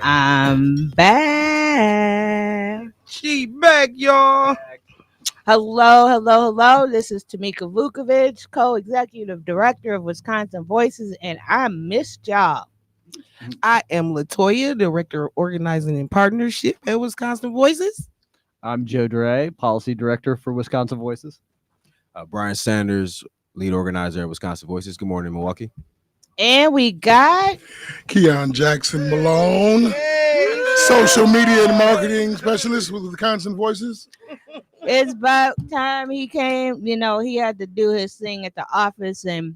I'm back. She back, y'all. Hello, hello, hello. This is Tamika Vukovic, co-executive director of Wisconsin Voices, and I missed y'all. I am Latoya, director of organizing and partnership at Wisconsin Voices. I'm Joe Dre, policy director for Wisconsin Voices. Brian Sanders, lead organizer at Wisconsin Voices. Good morning, Milwaukee. And we got Keon Jackson Malone, social media and marketing specialist with Wisconsin Voices. it's about time he came. You know, he had to do his thing at the office, and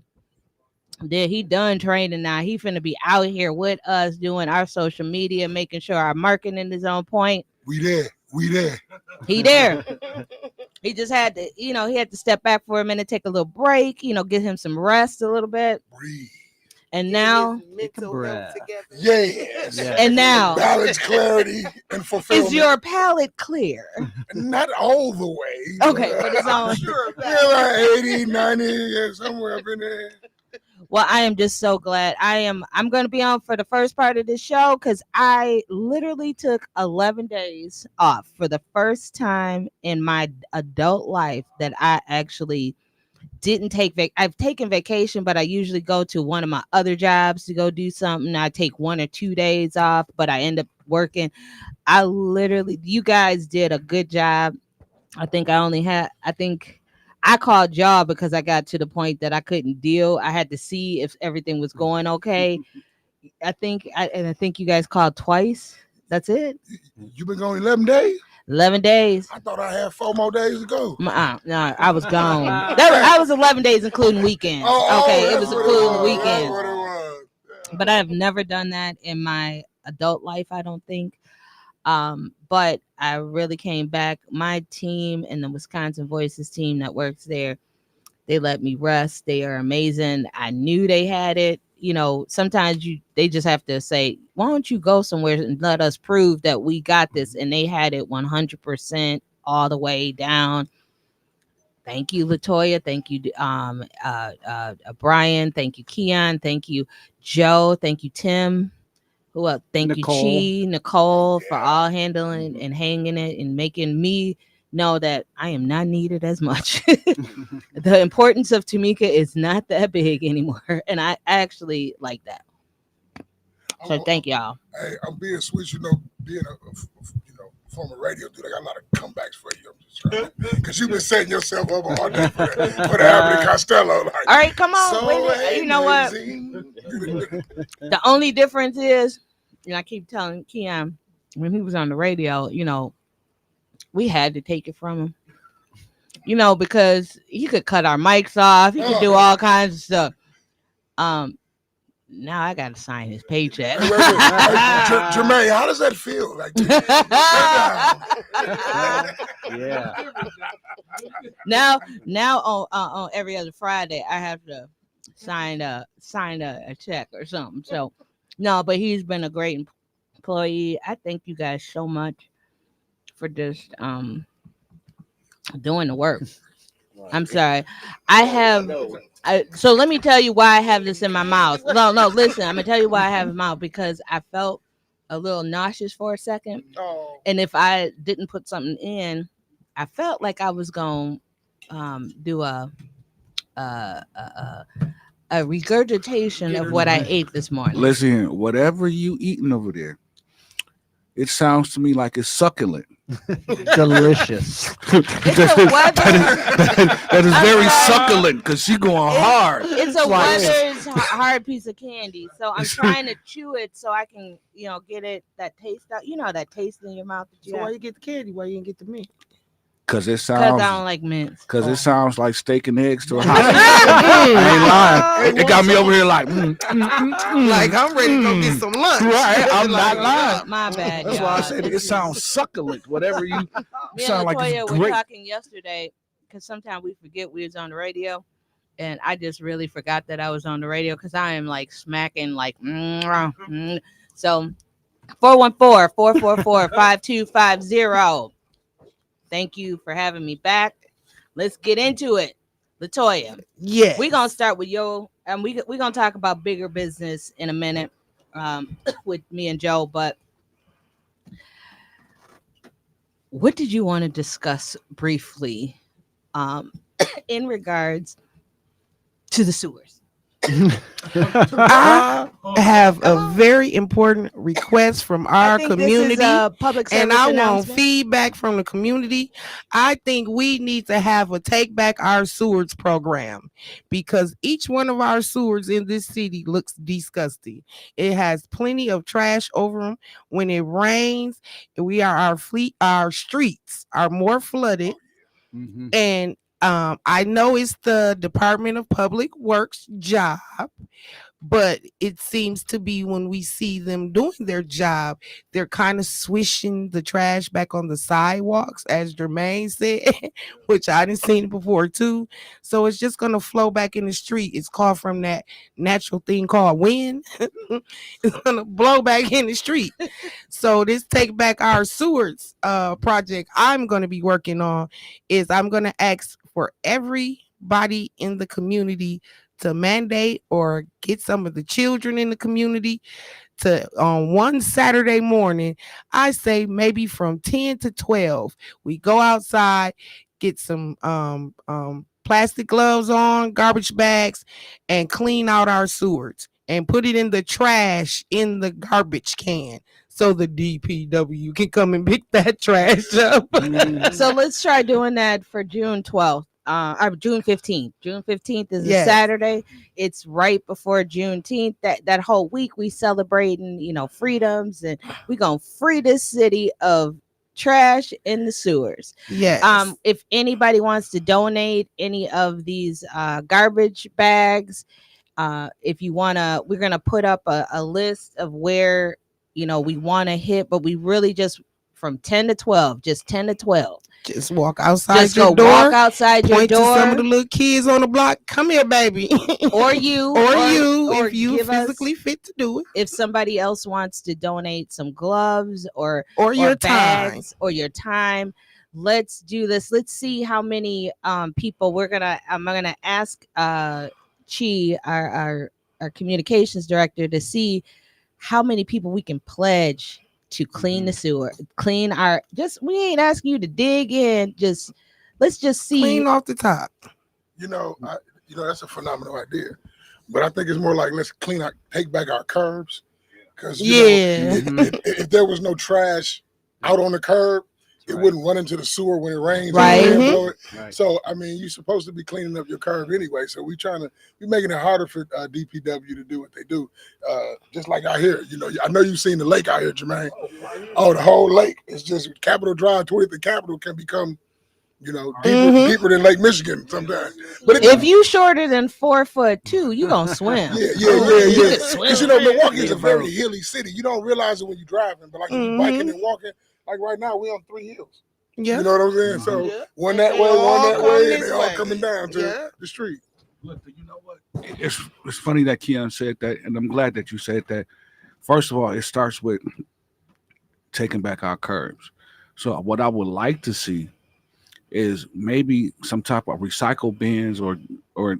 then he done training now. He finna be out here with us doing our social media, making sure our marketing is on point. We there. He there. He just had to, he had to step back for a minute, take a little break, get him some rest a little bit. Breathe. And now, Yes. and now, balance, clarity, and fulfillment. is your palate clear? Not all the way. Okay, but it's on. Like 80, 90, somewhere up in there. Well, I am just so glad. I'm going to be on for the first part of this show because I literally took 11 days off for the first time in my adult life that I actually didn't take I've taken vacation, but I usually go to one of my other jobs to go do something. I take 1 or 2 days off, but I end up working. You guys did a good job. I think I called y'all because I got to the point that I couldn't deal. I had to see if everything was going okay. I think you guys called twice. That's it. You been gone 11 days? 11 days. I thought I had 4 more days to go. No, I was gone. I was 11 days, including weekends. Okay, it was including weekends. That's what it was. But I have never done that in my adult life, I don't think. But I really came back. My team and the Wisconsin Voices team that works there, they let me rest. They are amazing. I knew they had it. Sometimes they just have to say, why don't you go somewhere and let us prove that we got this? And they had it 100% all the way down. Thank you, Latoya. Thank you, Brian. Thank you, Keon. Thank you, Joe. Thank you, Tim. Who else? Thank you, Nicole, for all handling and hanging it and making me know that I am not needed as much. The importance of Tamika is not that big anymore, and I actually like that. So thank y'all. Hey, I'm being sweet, being a former radio dude. I got a lot of comebacks for you. I'm just trying because you've been setting yourself up all day for the Abbott Costello. Like, all right, come on. So you know what? The only difference is, I keep telling Keon when he was on the radio, we had to take it from him, because he could cut our mics off. He could do all kinds of stuff. Now I got to sign his paycheck. Hey, Jermaine, how does that feel? Like, Yeah. Now on every other Friday, I have to sign a check or something. So no, but he's been a great employee. I thank you guys so much for just doing the work. I'm sorry. So let me tell you why I have this in my mouth. No, listen. I'm gonna tell you why I have it in my mouth because I felt a little nauseous for a second, and if I didn't put something in, I felt like I was gonna do a regurgitation of what I ate this morning. Listen, whatever you eating over there, it sounds to me like it's succulent. Delicious. That is very succulent because she's going hard. It's a Weathers hard piece of candy, so I'm trying to chew it so I can, get it that taste out. That taste in your mouth. So why you get the candy? Why you didn't get the meat? Because I don't like mints. Because it sounds like steak and eggs to a house. I ain't lying. It got me over here like, like I'm ready to go get some lunch. Right, I'm not lying. My bad. That's why I said it sounds succulent. Whatever you Latoya sound like it's were great. talking yesterday because sometimes we forget we was on the radio, and I just really forgot that I was on the radio because I am like smacking like. So 414-444-5250. Thank you for having me back. Let's get into it. Latoya, Yes. we're gonna start with yo, and we're gonna talk about bigger business in a minute, with me and Joe. But what did you want to discuss briefly, um, in regards to the sewers? I have a very important request from I our think this is community, a public and service I want announcement. feedback from the community. I think we need to have a Take Back Our Sewers program because each one of our sewers in this city looks disgusting. It has plenty of trash over them. When it rains, our streets are more flooded, Mhm. and I know it's the Department of Public Works job, but it seems to be when we see them doing their job, they're kind of swishing the trash back on the sidewalks, as Jermaine said, which I didn't seen it before too. So it's just gonna flow back in the street. It's called from that natural thing called wind. It's gonna blow back in the street. So this Take Back Our Sewers project I'm gonna be working on is I'm gonna ask for everybody in the community to mandate or get some of the children in the community to on one Saturday morning, I say maybe from 10 to 12, we go outside, get some plastic gloves on, garbage bags, and clean out our sewers and put it in the trash in the garbage can so the DPW can come and pick that trash up. So let's try doing that for June 12th. Or June 15th. June 15th is a Yes. Saturday. It's right before Juneteenth. That whole week we celebrating, freedoms, and we gonna free this city of trash in the sewers. Yes. If anybody wants to donate any of these garbage bags, if you wanna, we're gonna put up a list of where we want to hit, but we really just from 10 to 12, just 10 to 12. Just walk outside Just your go door. walk outside your Point to some of the door, little kids on the block. Come here, baby. or you, or if you give us, physically fit to do it, if somebody else wants to donate some gloves or your time. bags or your time. Let's do this. Let's see how many people I'm gonna ask Chi, our communications director, to see how many people we can pledge to clean the sewer, clean our, just, we ain't asking you to dig in, just let's just see. Clean off the top. That's a phenomenal idea, but I think it's more like let's take back our curbs, because if there was no trash out on the curb, it wouldn't run into the sewer when it rains. Right. And blow it. Right. So I mean, you're supposed to be cleaning up your curb anyway. So we're making it harder for DPW to do what they do. Just like out here, I know you've seen the lake out here, Jermaine. Oh, the whole lake is just Capitol Drive. 20th and Capitol can become, deeper than Lake Michigan sometimes. But if you shorter than 4'2", you gonna swim. Yeah. Because Milwaukee is a very hilly city. You don't realize it when you're driving, but like if you're biking and walking, like right now we on 3 hills. Yeah. You know what I'm saying? So one that way, and they all coming down to the street. Look, you know what? It's funny that Keon said that, and I'm glad that you said that. First of all, it starts with taking back our curbs. So what I would like to see is maybe some type of recycle bins or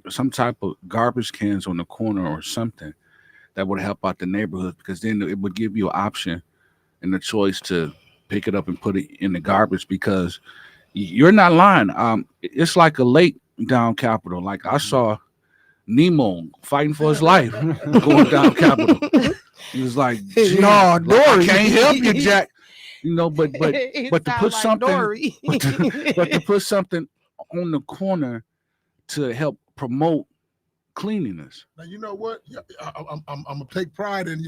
some type of garbage cans on the corner or something that would help out the neighborhood, because then it would give you an option and the choice to pick it up and put it in the garbage, because you're not lying. It's like a lake down Capitol. Like I saw Nemo fighting for his life going down Capitol. He was like, No, Dory. I can't help you, Jack. But It to sound put like something Dory. but to put something on the corner to help promote cleanliness. Now you know what? I'm gonna take pride in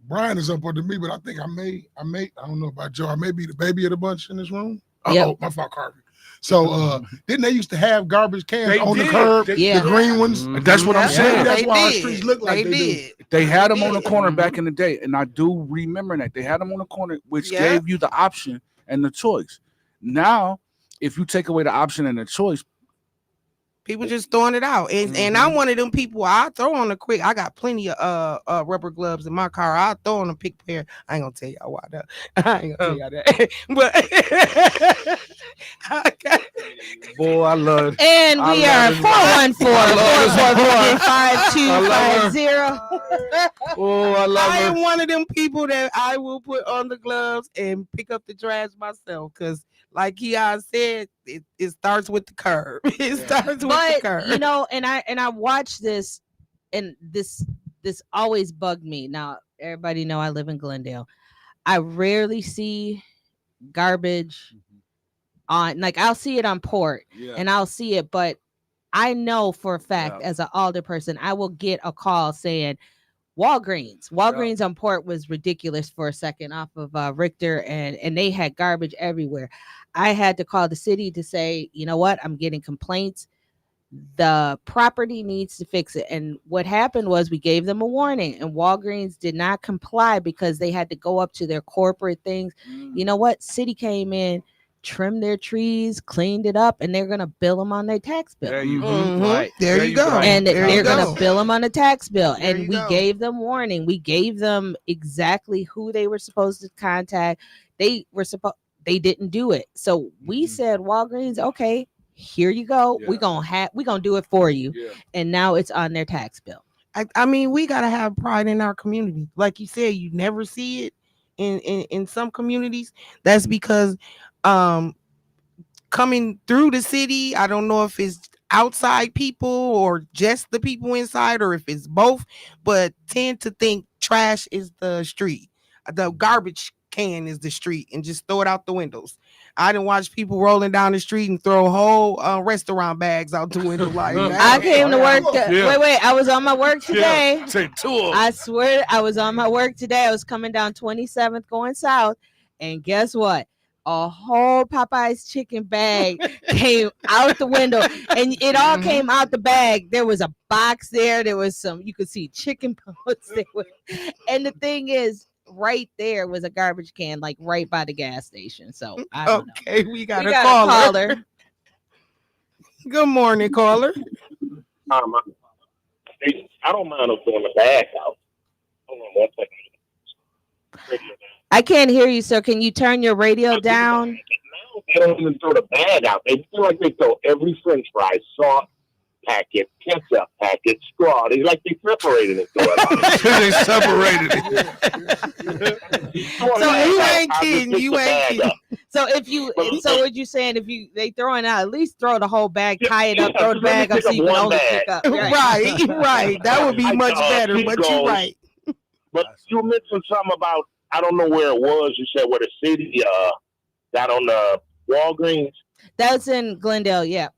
Brian is up under me, but I think I don't know about Joe. I may be the baby of the bunch in this room. Oh, my fault, Carvey. So didn't they used to have garbage cans the curb? Yeah. The green ones. That's what I'm saying. That's why our did. streets look like they do. They had them on the corner back in the day, and I do remember that they had them on the corner, which gave you the option and the choice. Now, if you take away the option and the choice, People just throwing it out, and I'm one of them people. I throw on a quick. I got plenty of rubber gloves in my car. I throw on a pick pair. I ain't gonna tell y'all why though. I ain't gonna tell y'all that. But I got, Boy, I love it. And we are 414-444-5250. Oh, I love I her. am one of them people that I will put on the gloves and pick up the trash myself. Cause like Keon said, it starts with the curb. It starts with the curb. But you know, and I watched this, and this always bugged me. Now everybody know I live in Glendale. I rarely see garbage on, like, I'll see it on Port and I'll see it, but I know for a fact as an alder person, I will get a call saying Walgreens on Port was ridiculous for a second off of Richter, and they had garbage everywhere. I had to call the city to say, you know what, I'm getting complaints. The property needs to fix it. And what happened was we gave them a warning, and Walgreens did not comply because they had to go up to their corporate things. You know what? City came in, trimmed their trees, cleaned it up, and they're going to bill them on their tax bill. There you Right. There you go. And they're go. going to bill them on the tax bill. There And you we go. gave them warning. We gave them exactly who they were supposed to contact. They didn't do it. So we said, Walgreens, okay, here you go. We're gonna do it for you. And now it's on their tax bill. I mean, we gotta have pride in our community. Like you said, you never see it in some communities. That's because coming through the city, I don't know if it's outside people or just the people inside, or if it's both, but tend to think trash is the street. The garbage can is the street, and just throw it out the windows. I didn't watch people rolling down the street and throw whole restaurant bags out the window. Like I came to work. Wait, I was on my work today. Take two of them. I swear I was on my work today. I was coming down 27th going south, and guess what? A whole Popeye's chicken bag came out the window, and it all came out the bag. There was a box there. There was some, you could see chicken bones there. And the thing is, right there was a garbage can, like right by the gas station. So I don't know. We got a caller. caller. Good morning, caller. I don't mind them throwing the bag out. Hold on one second. I can't hear you, sir. Can you turn your radio down? Now they don't even throw the bag out. They feel like they throw every French fry, salt packet, ketchup packet, straw. They like they separated it. They separated it. So you ain't kidding. You ain't kidding. So so what you saying? If they throwing out, at least throw the whole bag, tie it up, throw the bag up, so you can only pick up. Right. That would be much better. But you're right. But you mentioned something about, I don't know where it was. You said where the city got on the Walgreens. That's in Glendale, yeah.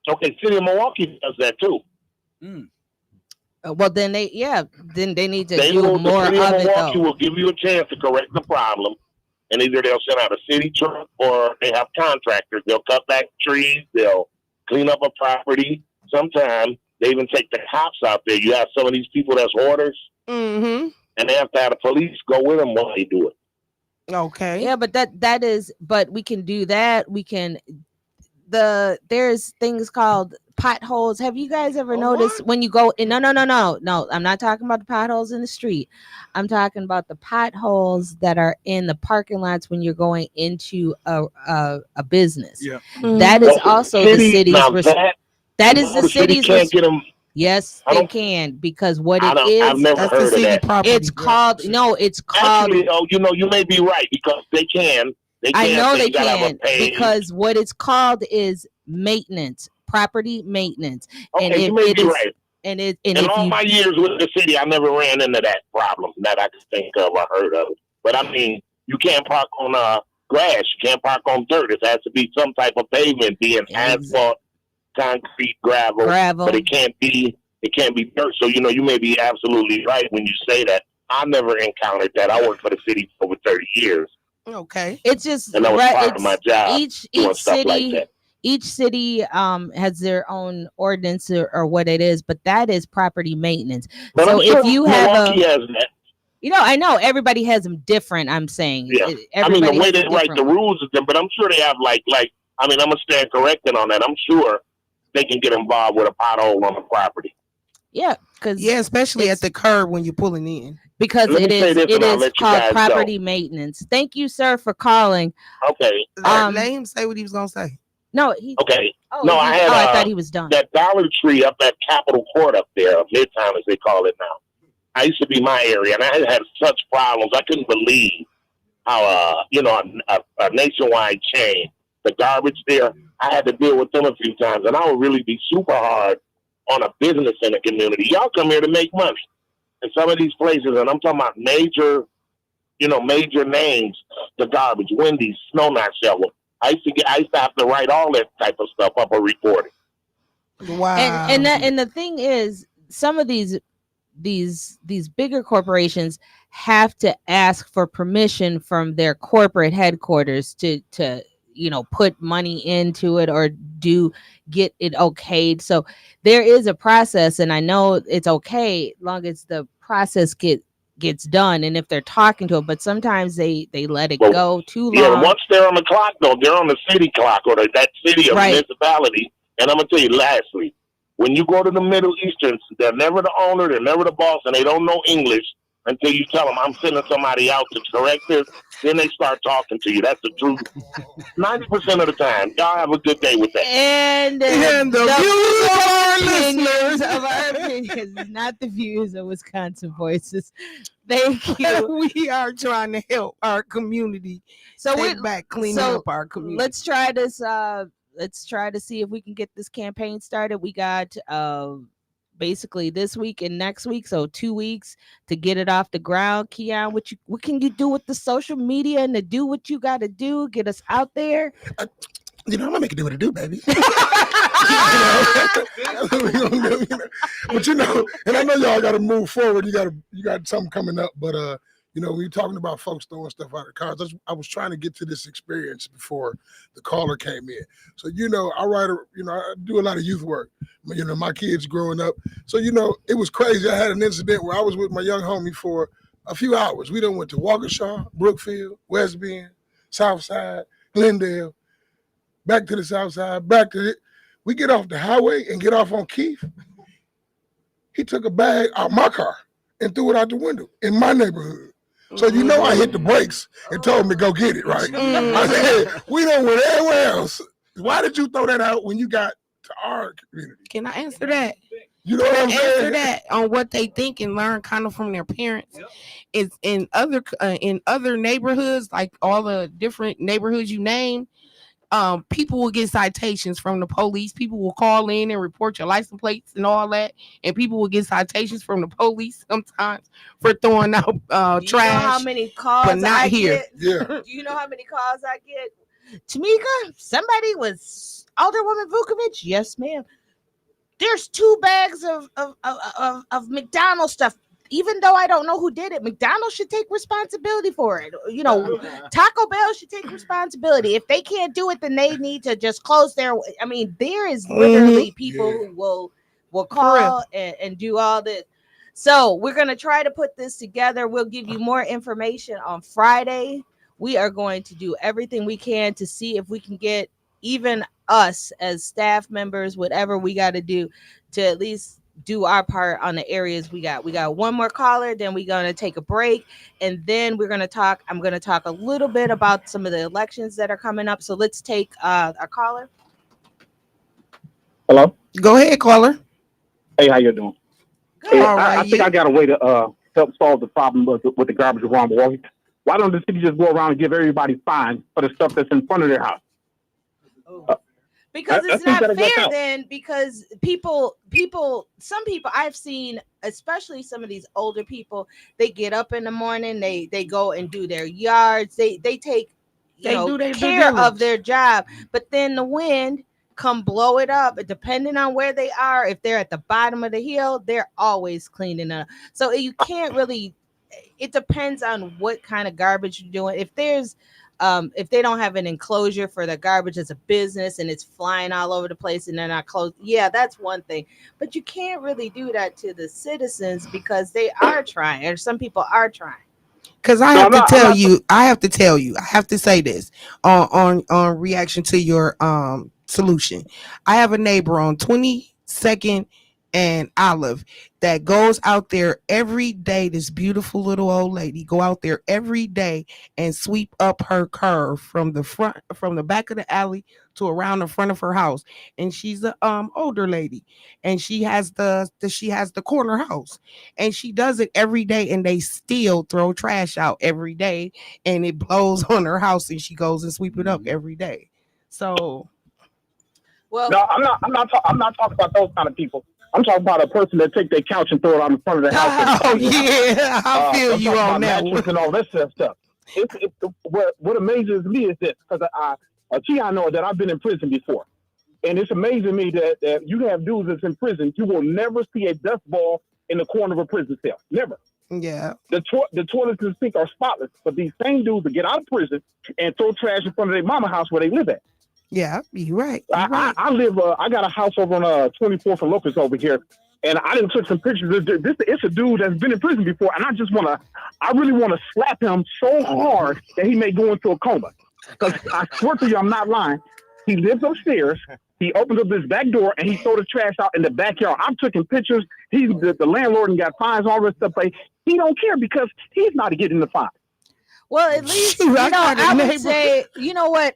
Okay, City of Milwaukee does that too. Well, then they need to They do know more the City of of it, Milwaukee though. will give you a chance to correct the problem, and either they'll send out a city truck or they have contractors. They'll cut back trees. They'll clean up a property. Sometimes they even take the cops out there. You have some of these people that's hoarders. And they have to have the police go with them while they do it. Okay. Yeah, but that is, but we can do that. We can, there's things called potholes. Have you guys ever noticed when you go in? No, I'm not talking about the potholes in the street. I'm talking about the potholes that are in the parking lots when you're going into a business. Yeah. That is also the city's that is the city's can't get them. Yes, they can, because what it is, I've never That's heard the of city that. property. it's called it's called. Actually, you may be right, because they can. I know they gotta have can, a page. because what it's called is maintenance, property maintenance. Okay, and you may be right. And In all my years with the city, I never ran into that problem that I could think of or heard of. But I mean, you can't park on grass. You can't park on dirt. It has to be some type of pavement, being asphalt, concrete, gravel. But it can't be dirt. So you may be absolutely right when you say that. I never encountered that. I worked for the city for over 30 years. Okay. It's just and that was part of my job. Each stuff city like that. Each city has their own ordinance or what it is, but that is property maintenance. But so I'm sure if you have Milwaukee has that. I know everybody has them different. I'm saying, yeah. I mean, the way they write the rules is different, but I'm sure they have like. I mean, I'm gonna stand corrected on that. I'm sure they can get involved with a pothole on the property. Yeah, because Yeah, especially at the curb when you're pulling in. because Let me say this, it and I'll is let you called guys property maintenance. Thank you, sir, for calling. Okay, Let him say what he was gonna say. No, he. okay. Oh, No, I had I thought he was done. that Dollar Tree up at Capitol Court up there, Midtown as they call it now. I used to be my area, and I had such problems. I couldn't believe how, a nationwide chain, the garbage there, I had to deal with them a few times, and I would really be super hard on a business in the community. Y'all come here to make money. And some of these places, and I'm talking about major names, the garbage, Wendy's, snow not shovel. I used to have to write all that type of stuff up or report it. Wow. And the thing is, some of these bigger corporations have to ask for permission from their corporate headquarters to put money into it or get it okayed. So there is a process, and I know it's okay long as the process gets done, and if they're talking to it, but sometimes they let it go too long. Yeah, once they're on the clock, though, they're on the city clock or that city or municipality. And I'm gonna tell you, lastly, when you go to the Middle Easterns, they're never the owner, they're never the boss, and they don't know English until you tell them, I'm sending somebody out to correct this. Then they start talking to you. That's the truth. 90% of the time. Y'all have a good day with that. And the views of our listeners, of our opinions, not the views of Wisconsin Voices. Thank you. We are trying to help our community. So we're cleaning up our community. Let's try this. Let's try to see if we can get this campaign started. We got basically this week and next week, so 2 weeks to get it off the ground. Keon, what can you do with the social media and to do what you got to do? Get us out there. I'm gonna make it do what it do, baby. But and I know y'all got to move forward. You got something coming up, but when you're talking about folks throwing stuff out of cars, I was trying to get to this experience before the caller came in. So I do a lot of youth work. My kids growing up. So it was crazy. I had an incident where I was with my young homie for a few hours. We done went to Waukesha, Brookfield, West Bend, Southside, Glendale, back to the Southside, we get off the highway and get off on Keith. He took a bag out my car and threw it out the window in my neighborhood. So I hit the brakes and told him to go get it, right? I said, we don't went anywhere else. Why did you throw that out when you got to our community? Can I answer that? You know what I'm saying? Answer that on what they think and learn kind of from their parents. Is in other neighborhoods, like all the different neighborhoods you name, people will get citations from the police. People will call in and report your license plates and all that, and people will get citations from the police sometimes for throwing out trash. Do you know how many calls but not I here. get? Yeah. Do you know how many calls I get? Tamika, somebody was Alderwoman Vukovic. Yes, ma'am. There's 2 bags of McDonald's stuff. Even though I don't know who did it, McDonald's should take responsibility for it. Taco Bell should take responsibility. If they can't do it, then they need to just close their. I mean, there is literally people who will call and do all this. So we're gonna try to put this together. We'll give you more information on Friday. We are going to do everything we can to see if we can get even us as staff members, whatever we got to do to at least do our part on the areas we got. We got one more caller, then we're going to take a break, and then I'm going to talk a little bit about some of the elections that are coming up. So let's take a caller. Hello? Go ahead, caller. Hey, how you doing? Good. Hey, I think I got a way to help solve the problem with the garbage around Milwaukee. Why don't the city just go around and give everybody fines for the stuff that's in front of their house? Because it's not fair then, because some people I've seen, especially some of these older people, they get up in the morning, they go and do their yards, they take care of their job, but then the wind come blow it up. Depending on where they are, if they're at the bottom of the hill, they're always cleaning up. So you can't really, it depends on what kind of garbage you're doing. If they don't have an enclosure for the garbage as a business and it's flying all over the place and they're not closed, yeah, that's one thing. But you can't really do that to the citizens because they are trying, or some people are trying. Because I have to say this on reaction to your solution. I have a neighbor on 22nd and Olive that goes out there every day. This beautiful little old lady go out there every day and sweep up her curve from the back of the alley to around the front of her house. And she's a older lady, and she has the corner house, and she does it every day. And they still throw trash out every day, and it blows on her house, and she goes and sweep it up every day. So, Well, No, I'm not talking about those kind of people. I'm talking about a person that take their couch and throw it on the front of their house. oh yeah, I feel I'm you talking on about that mattress one. and all that stuff. What amazes me is this, because I know that I've been in prison before, and it's amazing me that you have dudes that's in prison. You will never see a dust ball in the corner of a prison cell. Never. Yeah, The toilets and sink are spotless, but these same dudes will get out of prison and throw trash in front of their mama house where they live at. yeah, you're right. I live. I got a house over on 24th and Locust over here, and I didn't took some pictures. It's a dude that's been in prison before, and I really want to slap him so hard that he may go into a coma. Because I swear to you, I'm not lying. He lives upstairs. He opens up this back door and he throw the trash out in the backyard. I'm taking pictures. He's the landlord and got fines, all this stuff. But he don't care because he's not getting the fine. well, at least Shoot, I would neighbor. say, you know what,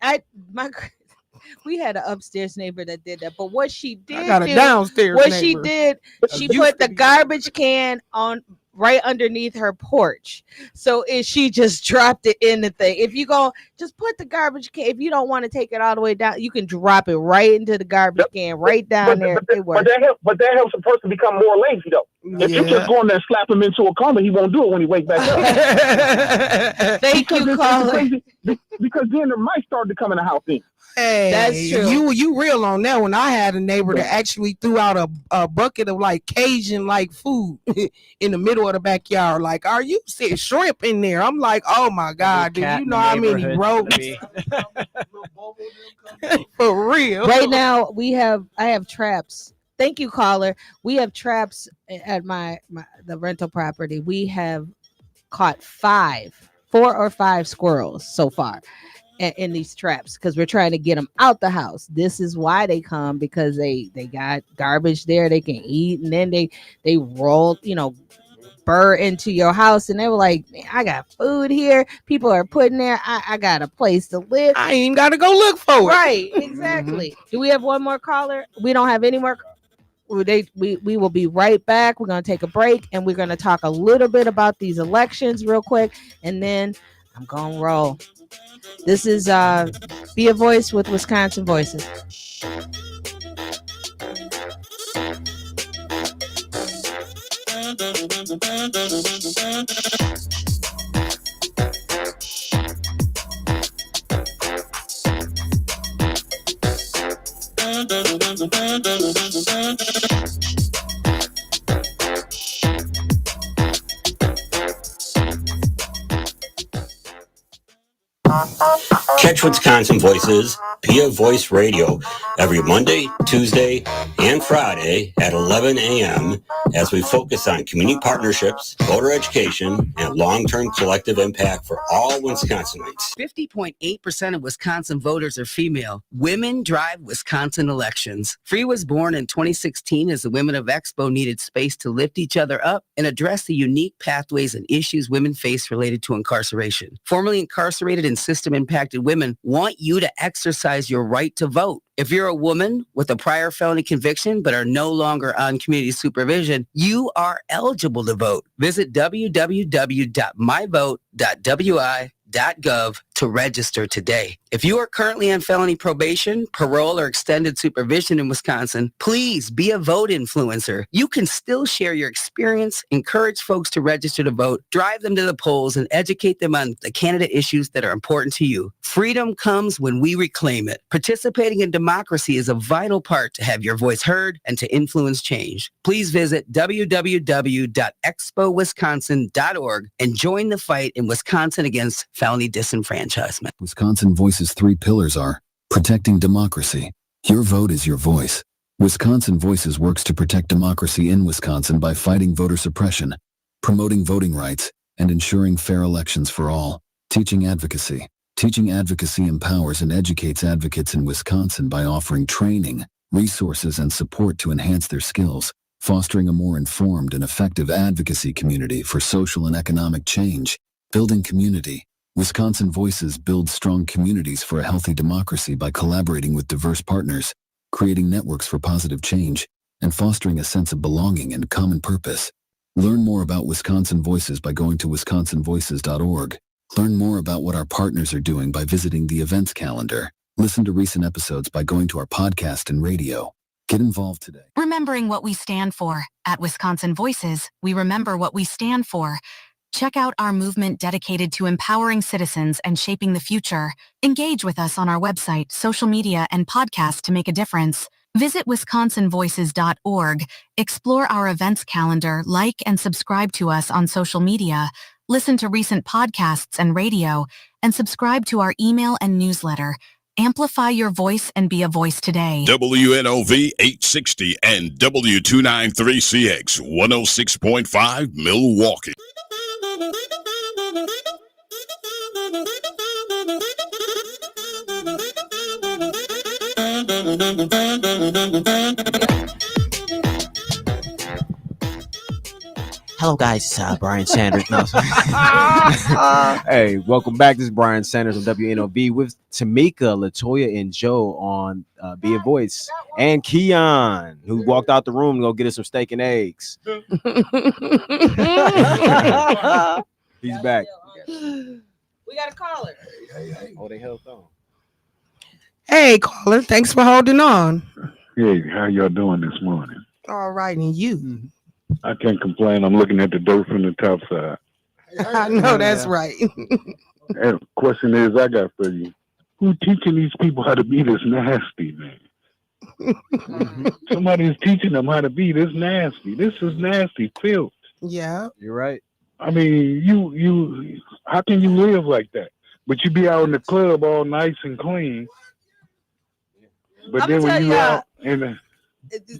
we had an upstairs neighbor that did that, but what she did I got a do, downstairs what neighbor. she did, she Used put to the be. garbage can on right underneath her porch. So she just dropped it in the thing. If you go, just put the garbage can. If you don't want to take it all the way down, you can drop it right into the garbage can, right down there. It works. But that helps a person become more lazy though. If you just go in there and slap him into a coma, he won't do it when he wakes back up. Thank you, caller. Because then the mice started to come in the house in. Hey, That's true. You real on that one. I had a neighbor that actually threw out a bucket of like Cajun like food in the middle of the backyard. Like, are you seeing shrimp in there? I'm like, oh my God, do you know how many rodents? For real. Right now, I have traps. Thank you, caller. We have traps at the rental property. We have caught 4 or 5 squirrels so far in these traps because we're trying to get them out the house. This is why they come, because they got garbage there they can eat, and then they roll, burr into your house, and they were like, I got food here. People are putting there. I got a place to live. I ain't got to go look for it. Right, exactly. Do we have one more caller? We don't have any more. We will be right back. We're going to take a break, and we're going to talk a little bit about these elections real quick, and then I'm going to roll. This is Be a Voice with Wisconsin Voices. Catch Wisconsin Voices, Be a Voice Radio, every Monday, Tuesday, and Friday at 11 a.m. as we focus on community partnerships, voter education, and long-term collective impact for all Wisconsinites. 50.8% of Wisconsin voters are female. Women drive Wisconsin elections. Free was born in 2016 as the Women of Expo needed space to lift each other up and address the unique pathways and issues women face related to incarceration. Formerly incarcerated and system-impacted women want you to exercise your right to vote. If you're a woman with a prior felony conviction but are no longer on community supervision, you are eligible to vote. Visit www.myvote.wi.gov to register today. If you are currently on felony probation, parole, or extended supervision in Wisconsin, please be a vote influencer. You can still share your experience, encourage folks to register to vote, drive them to the polls, and educate them on the candidate issues that are important to you. Freedom comes when we reclaim it. Participating in democracy is a vital part to have your voice heard and to influence change. Please visit www.expowisconsin.org and join the fight in Wisconsin against felony disenfranchisement. Wisconsin Voice's 3 pillars are protecting democracy. Your vote is your voice. Wisconsin Voices works to protect democracy in Wisconsin by fighting voter suppression, promoting voting rights, and ensuring fair elections for all. Teaching advocacy. Teaching advocacy empowers and educates advocates in Wisconsin by offering training, resources, and support to enhance their skills, fostering a more informed and effective advocacy community for social and economic change. Building community. Wisconsin Voices builds strong communities for a healthy democracy by collaborating with diverse partners, creating networks for positive change, and fostering a sense of belonging and common purpose. Learn more about Wisconsin Voices by going to wisconsinvoices.org. Learn more about what our partners are doing by visiting the events calendar. Listen to recent episodes by going to our podcast and radio. Get involved today. Remembering what we stand for. At Wisconsin Voices, we remember what we stand for. Check out our movement dedicated to empowering citizens and shaping the future. Engage with us on our website, social media, and podcast to make a difference. Visit wisconsinvoices.org. Explore our events calendar, like and subscribe to us on social media. Listen to recent podcasts and radio, and subscribe to our email and newsletter. Amplify your voice and be a voice today. WNOV 860 and W293CX 106.5 Milwaukee. Hello, guys. Brian Sanders. No, sorry. Hey, welcome back. This is Brian Sanders on WNOV with Tamika, Latoya, and Joe on Be a Voice, and Keon, who walked out the room to go get us some steak and eggs. He's back. We got a caller. Oh, they held on. Hey, caller. Thanks for holding on. Hey, how y'all doing this morning? All right, and you? I can't complain. I'm looking at the dirt from the top side. I know that's right. And question is, I got for you. Who teaching these people how to be this nasty, man? Somebody is teaching them how to be this nasty. This is nasty filth. Yeah. You're right. I mean, you how can you live like that? But you be out in the club all nice and clean. But then when you out in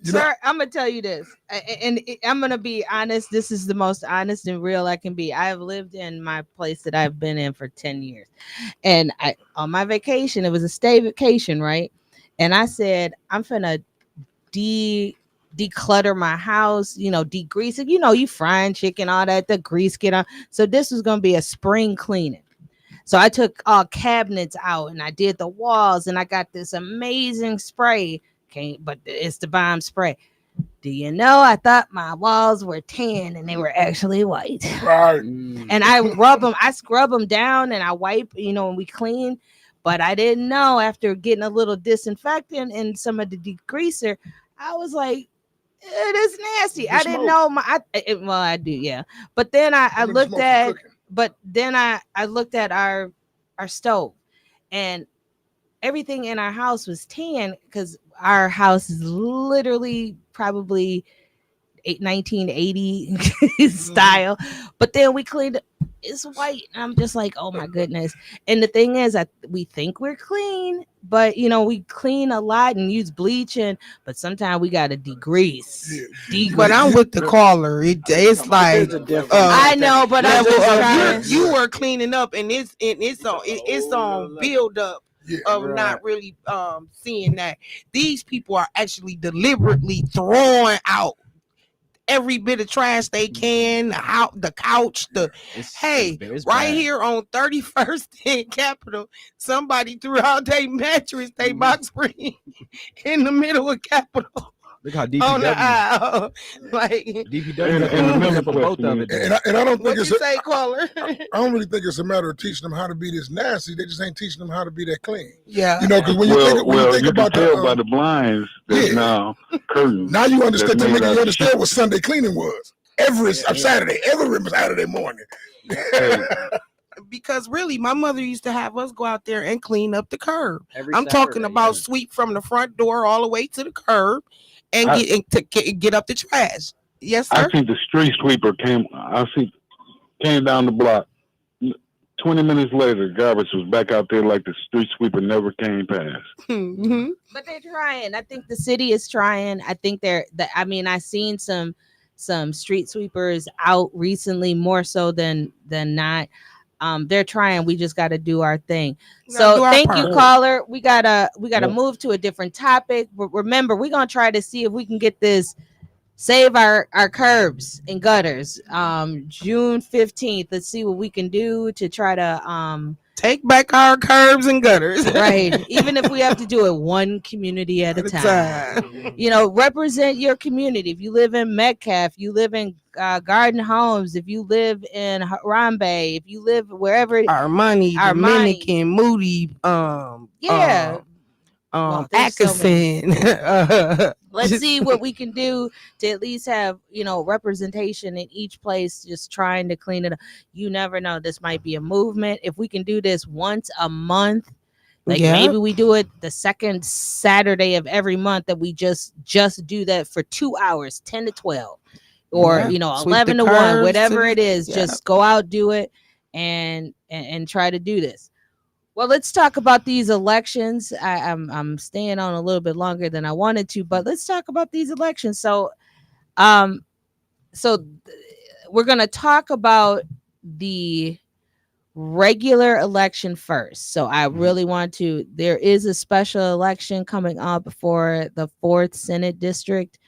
Sir, I'm gonna tell you this, and I'm gonna be honest. This is the most honest and real I can be. I have lived in my place that I've been in for 10 years, and on my vacation, it was a stay vacation, right? And I said, I'm finna declutter my house, degrease it. You frying chicken, all that, the grease get on. So this was gonna be a spring cleaning. So I took all cabinets out and I did the walls, and I got this amazing spray. But it's the bomb spray. Do you know? I thought my walls were tan and they were actually white. Right. And I rub them, I scrub them down and I wipe, and we clean. But I didn't know, after getting a little disinfectant and some of the degreaser, I was like, it is nasty. I didn't know well, I do, yeah. But then I looked at, I looked at our stove, and everything in our house was tan, because our house is literally probably 1980 style. But then we cleaned it, it's white, and I'm just like, oh my goodness. And the thing is, we think we're clean, but we clean a lot and use bleach, but sometimes we gotta degrease. But I'm with the caller. It's like I know, but you were cleaning up, and it's on build up. Not really seeing that these people are actually deliberately throwing out every bit of trash they can, the couch, right here on 31st and Capitol, somebody threw out their mattress, their box spring in the middle of Capitol. Look how on the aisle. Like DPW and I don't think it's say, caller. I don't really think it's a matter of teaching them how to be this nasty. They just ain't teaching them how to be that clean. Yeah. Because when you think about can tell by the blinds that's now curtains. Now you understand. You understand what Sunday cleaning was. Saturday, every Saturday morning. Because really, my mother used to have us go out there and clean up the curb. I'm talking about sweep from the front door all the way to the curb. And get up the trash. Yes, sir. I think the street sweeper came down the block. 20 minutes later, garbage was back out there like the street sweeper never came past. Mm-hmm. But they're trying. I think the city is trying. I think I've seen some street sweepers out recently, more so than not. They're trying. We just got to do our thing. We gotta do So our thank you, part. caller. We gotta Yep. move to a different topic. But remember, we're gonna try to see if we can get this save our curbs and gutters. June 15th. Let's see what we can do to try to Take back our curbs and gutters. right. Even if we have to do it one community at a time. You know, represent your community. If you live in Metcalf, you live in Garden Homes, if you live in Harambe, if you live wherever. Armani, Dominican, Moody, Yeah. Well, there's so many. Atkinson. Let's see what we can do to at least have, representation in each place, just trying to clean it up. You never know. This might be a movement. If we can do this once a month, like maybe we do it the second Saturday of every month, that we just do that for 2 hours, 10 to 12, or, Sweep 11 the to 1, curbs whatever to it is, the- just go out, do it, and try to do this. Well, let's talk about these elections. I'm staying on a little bit longer than I wanted to, but let's talk about these elections. So, we're gonna talk about the regular election first. So I really want to. There is a special election coming up for the 4th Senate District,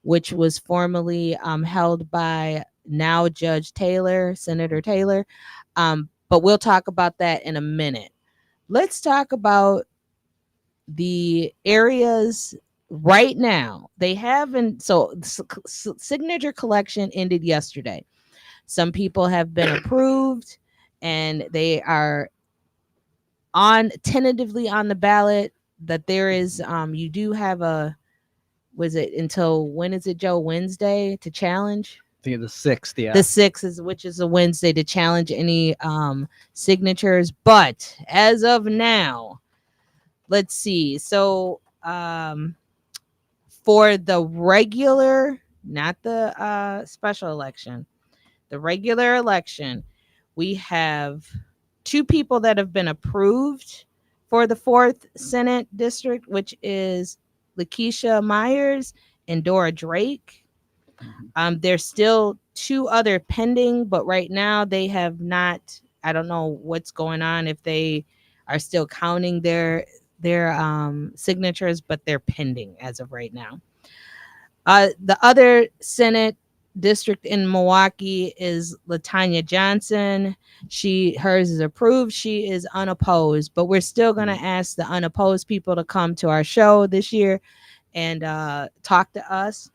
which was formerly held by now Judge Taylor, Senator Taylor. But we'll talk about that in a minute. Let's talk about the areas right now. They haven't. So signature collection ended yesterday. Some people have been approved, and they are tentatively on the ballot. That there is you do have was it until when is it, Joe? Wednesday to challenge? I think the 6th, yeah. The 6th is, which is a Wednesday, to challenge any signatures. But as of now, let's see. So for the regular, not the special election, the regular election, we have 2 people that have been approved for the 4th Senate District, which is Lakeisha Myers and Dora Drake. There's still 2 other pending, but right now they have not. I don't know what's going on, if they are still counting their signatures, but they're pending as of right now. The other Senate district in Milwaukee is Latanya Johnson. Hers is approved. She is unopposed, but we're still going to ask the unopposed people to come to our show this year and talk to us.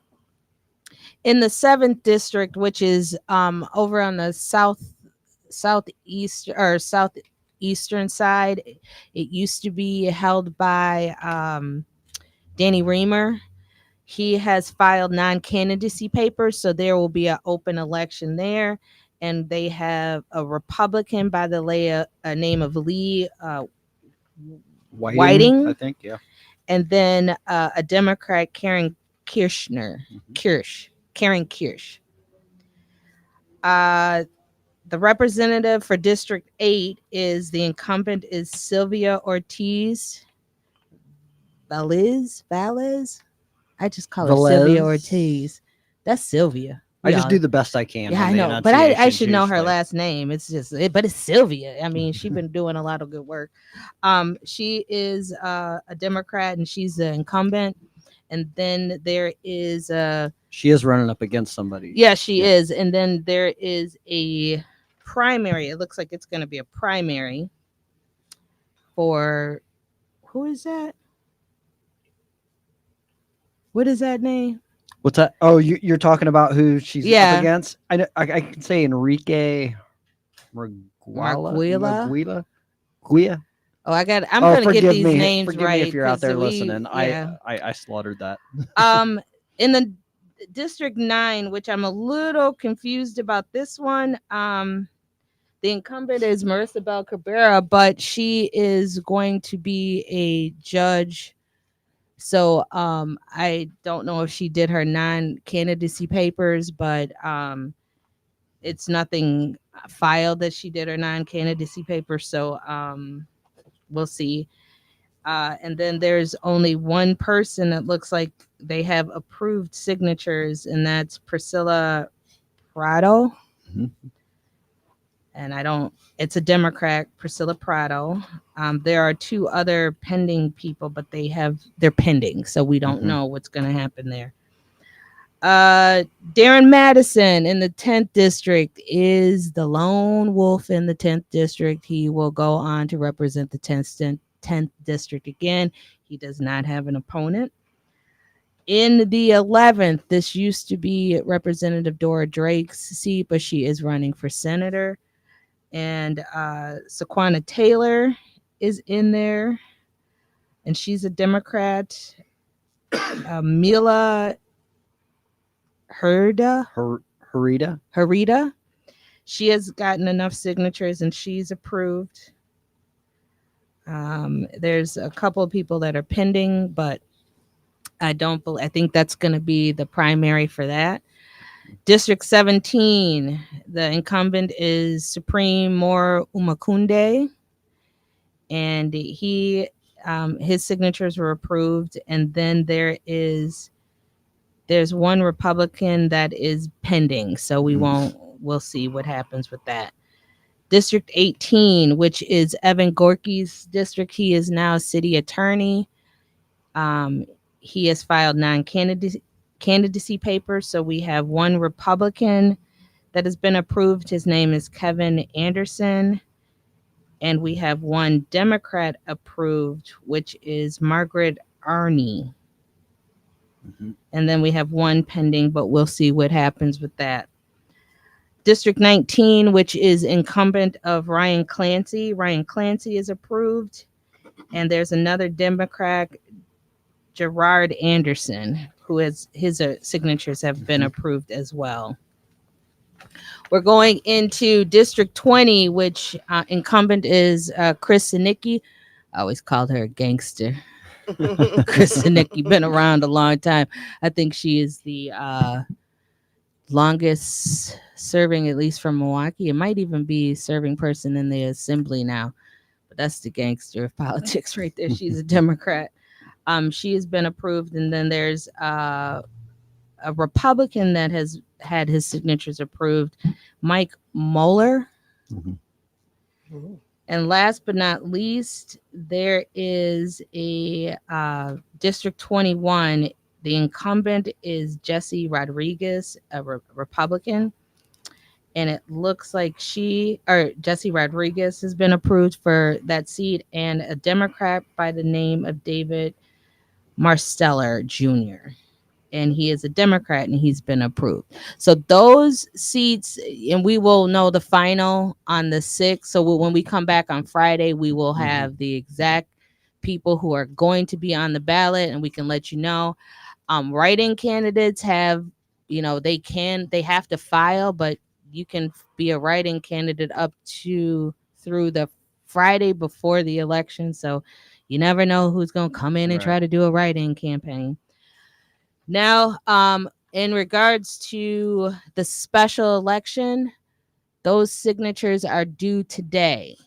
In the 7th district, which is over on the southeastern side, it used to be held by Danny Reamer. He has filed non-candidacy papers, so there will be an open election there. And they have a Republican by the name of Lee Whiting, I think, yeah. and then a Democrat, Karen Karen Kirsch. The representative for District 8 is the incumbent is Sylvia Ortiz Valles. I just call her Sylvia Ortiz. That's Sylvia. I just do the best I can. Yeah, I know, but I should know her last name. It's just, but it's Sylvia. I mean, she's been doing a lot of good work. She is a Democrat, and she's the incumbent. And then there is she is running up against somebody. Yeah, she is. And then there is a primary. It looks like it's going to be a primary for, who is that? What is that name? What's that? Oh, you're talking about who she's up against? I can say Enrique Marguila. Oh, I'm gonna get these names forgive right. Me if you're out there listening. I slaughtered that. In the District 9, which I'm a little confused about this one. The incumbent is Marissa Bell Cabrera, but she is going to be a judge. So I don't know if she did her non-candidacy papers, but it's nothing filed that she did her non-candidacy papers. So we'll see. And then there's only one person that looks like they have approved signatures, and that's Priscilla Prado. Mm-hmm. and it's a Democrat, Priscilla Prado. There are two other pending people, but they're pending, so we don't know what's going to happen there. Darren Madison in the 10th district is the lone wolf in the 10th district. He will go on to represent the 10th district again. He does not have an opponent. In the 11th, this used to be Representative Dora Drake's seat, but she is running for senator. And Saquana Taylor is in there, and she's a Democrat. Mila Herida. She has gotten enough signatures, and she's approved. There's a couple of people that are pending, but I think that's going to be the primary for that. District 17, the incumbent is Supreme More Umakunde, and his signatures were approved. And then there's one Republican that is pending, so we'll see what happens with that. District 18, which is Evan Gorky's district, he is now city attorney. He has filed non-candidacy papers, so we have one Republican that has been approved. His name is Kevin Anderson. And we have one Democrat approved, which is Margaret Arney. And then we have one pending, but we'll see what happens with that. District 19, which is incumbent of Ryan Clancy. Ryan Clancy is approved. And there's another Democrat, Gerard Anderson, who his signatures have been approved as well. We're going into District 20, which incumbent is Chris Sinicki. I always called her a gangster. Chris Sinicki, been around a long time. I think she is the longest serving, at least from Milwaukee. It might even be serving person in the assembly now. But that's the gangster of politics right there. She's a Democrat. She has been approved. And then there's a Republican that has had his signatures approved, Mike Moeller. And last but not least, there is a District 21. The incumbent is Jesse Rodriguez, a Republican. And it looks like Jesse Rodriguez has been approved for that seat, and a Democrat by the name of David Marsteller Jr. And he is a Democrat, and he's been approved. So those seats, and we will know the final on the 6th. So when we come back on Friday, we will have the exact people who are going to be on the ballot, and we can let you know. Write-in candidates have, they have to file, but you can be a write-in candidate up to through the Friday before the election. So you never know who's going to come in and try to do a write-in campaign. Now, in regards to the special election, those signatures are due today.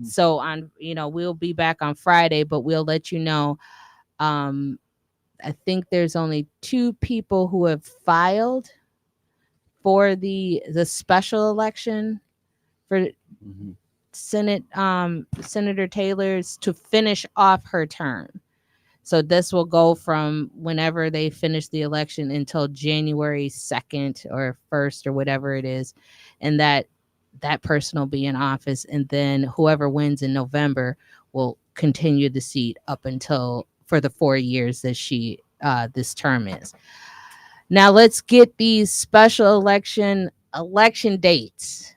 So we'll be back on Friday, but we'll let you know. I think there's only 2 people who have filed for the special election for Senator Taylor's to finish off her term. So this will go from whenever they finish the election until January 2nd or 1st or whatever it is. And that person will be in office. And then whoever wins in November will continue the seat up until for the 4 years that this term is. Now let's get these special election dates.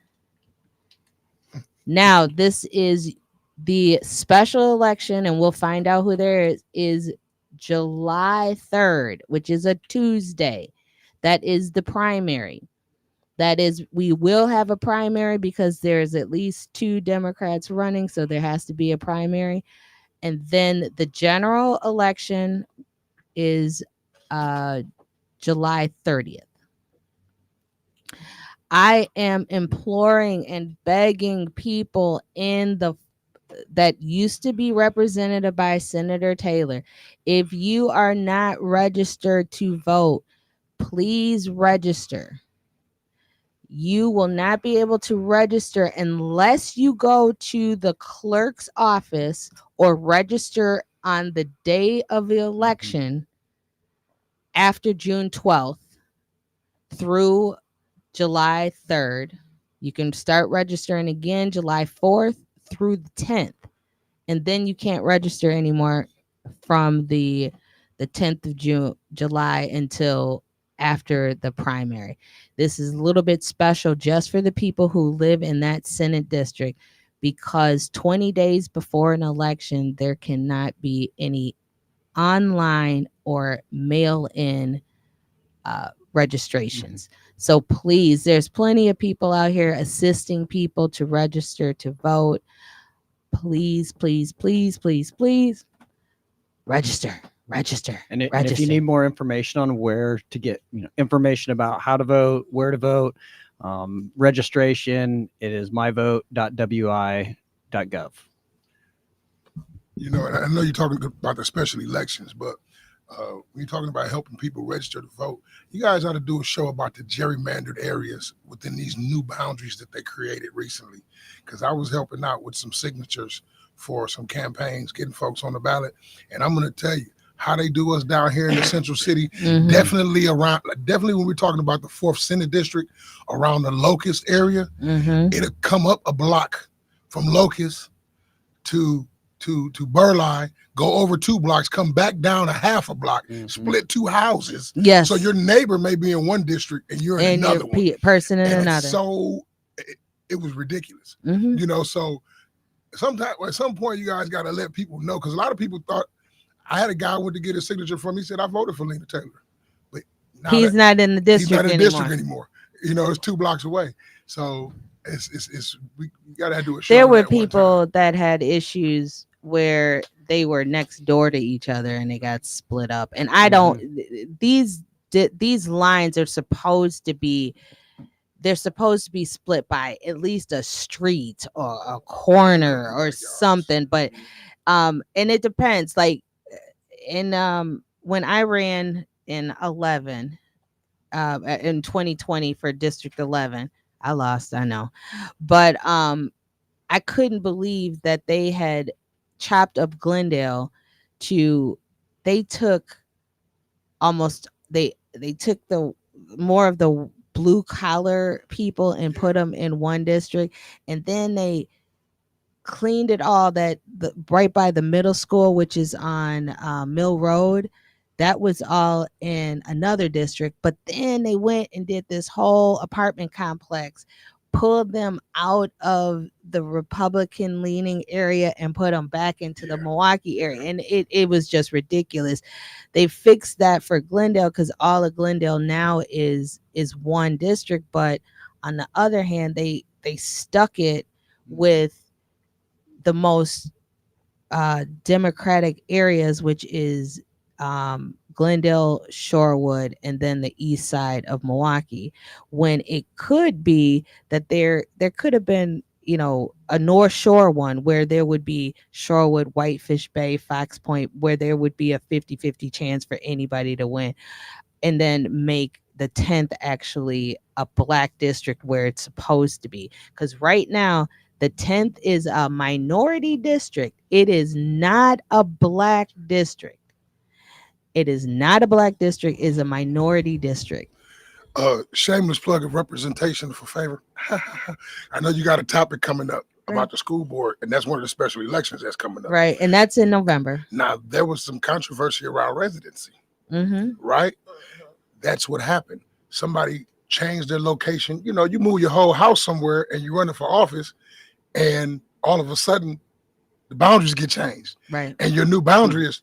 Now this is the special election, and we'll find out who there is July 3rd, which is a Tuesday. That is the primary. That is, we will have a primary because there's at least 2 Democrats running, so there has to be a primary. And then the general election is July 30th. I am imploring and begging people that used to be represented by Senator Taylor, if you are not registered to vote, please register. you will not be able to register unless you go to the clerk's office or register on the day of the election after June 12th through July 3rd. You can start registering again July 4th through the 10th. And then you can't register anymore from the 10th of July until after the primary. This is a little bit special just for the people who live in that Senate district, because 20 days before an election, there cannot be any online or mail-in registrations. So please, there's plenty of people out here assisting people to register to vote. Please, please, please, please, please register. And if you need more information on where to get information about how to vote, where to vote, registration, it is myvote.wi.gov. You know, and I know you're talking about the special elections, but when you're talking about helping people register to vote, you guys ought to do a show about the gerrymandered areas within these new boundaries that they created recently. Because I was helping out with some signatures for some campaigns, getting folks on the ballot. And I'm going to tell you how they do us down here in the Central City. Definitely when we're talking about the 4th Senate District, around the Locust area, it'll come up a block from Locust to Burleigh, go over 2 blocks, come back down a half a block, split 2 houses. Yes. So your neighbor may be in one district and you're in another one. Person in and another. So it was ridiculous. You know, so sometimes at some point you guys got to let people know, because a lot of people thought, I had a guy who went to get a signature from me. He said, I voted for Lena Taylor. But he's not in the district he's not in the anymore. district anymore. You know, it's 2 blocks away. So we got to do a show. There were people that had issues where they were next door to each other and they got split up. And I don't, these lines are supposed to be, they're supposed to be split by at least a street or a corner or something. But, and it depends. Like when I ran in 2020 for District 11, I lost, I know. But, I couldn't believe that they had chopped up Glendale they took the more of the blue collar people and put them in one district, and then they cleaned it all right by the middle school, which is on Mill Road. That was all in another district, but then they went and did this whole apartment complex, pulled them out of the Republican leaning area and put them back into the Milwaukee area. And it was just ridiculous. They fixed that for Glendale because all of Glendale now is one district. But on the other hand, they stuck it with the most Democratic areas, which is Glendale, Shorewood, and then the east side of Milwaukee, when it could be that there could have been, a North Shore one where there would be Shorewood, Whitefish Bay, Fox Point, where there would be a 50-50 chance for anybody to win, and then make the 10th actually a black district where it's supposed to be. Because right now, the 10th is a minority district. It is not a black district. It is not a black district. It's a minority district. Shameless plug of representation for favor. I know you got a topic coming up about the school board, and that's one of the special elections that's coming up. Right, and that's in November. Now, there was some controversy around residency, right? That's what happened. Somebody changed their location. You know, you move your whole house somewhere and you're running for office, and all of a sudden, the boundaries get changed. Right. And your new boundary is